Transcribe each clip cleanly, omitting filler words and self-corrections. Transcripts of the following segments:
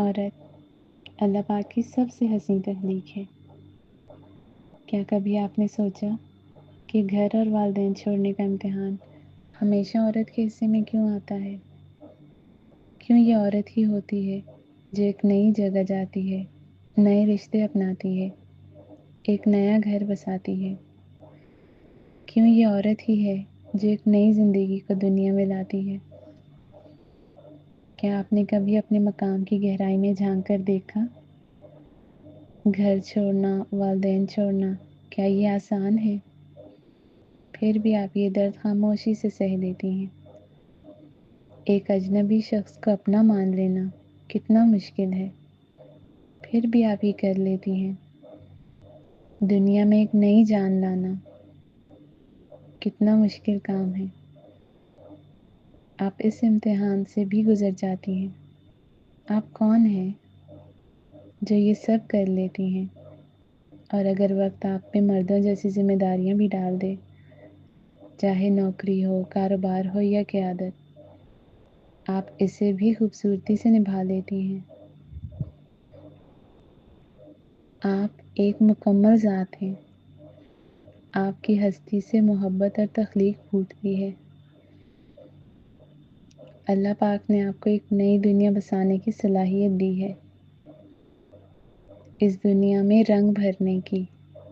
عورت اللہ پاک کی سب سے حسین تخلیق ہے۔ کیا کبھی آپ نے سوچا کہ گھر اور والدین چھوڑنے کا امتحان ہمیشہ عورت کے حصے میں کیوں آتا ہے؟ کیوں یہ عورت ہی ہوتی ہے جو ایک نئی جگہ جاتی ہے، نئے رشتے اپناتی ہے، ایک نیا گھر بساتی ہے؟ کیوں یہ عورت ہی ہے جو ایک نئی زندگی کو دنیا میں لاتی ہے؟ کیا آپ نے کبھی اپنے مقام کی گہرائی میں جھانک کر دیکھا؟ گھر چھوڑنا، والدین چھوڑنا، کیا یہ آسان ہے؟ پھر بھی آپ یہ درد خاموشی سے سہ لیتی ہیں۔ ایک اجنبی شخص کو اپنا مان لینا کتنا مشکل ہے، پھر بھی آپ یہ کر لیتی ہیں۔ دنیا میں ایک نئی جان لانا کتنا مشکل کام ہے، آپ اس امتحان سے بھی گزر جاتی ہیں۔ آپ کون ہیں جو یہ سب کر لیتی ہیں؟ اور اگر وقت آپ پہ مردوں جیسی ذمہ داریاں بھی ڈال دے، چاہے نوکری ہو، کاروبار ہو یا قیادت، آپ اسے بھی خوبصورتی سے نبھا لیتی ہیں۔ آپ ایک مکمل ذات ہیں۔ آپ کی ہستی سے محبت اور تخلیق پھوٹتی ہے۔ اللہ پاک نے آپ کو ایک نئی دنیا بسانے کی صلاحیت دی ہے، اس دنیا میں رنگ بھرنے کی،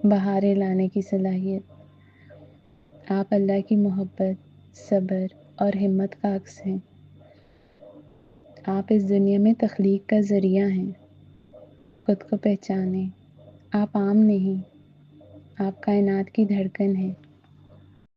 بہاریں لانے کی صلاحیت۔ آپ اللہ کی محبت، صبر اور ہمت کا عکس ہیں۔ آپ اس دنیا میں تخلیق کا ذریعہ ہیں۔ خود کو پہچانیں، آپ عام نہیں، آپ کائنات کی دھڑکن ہیں۔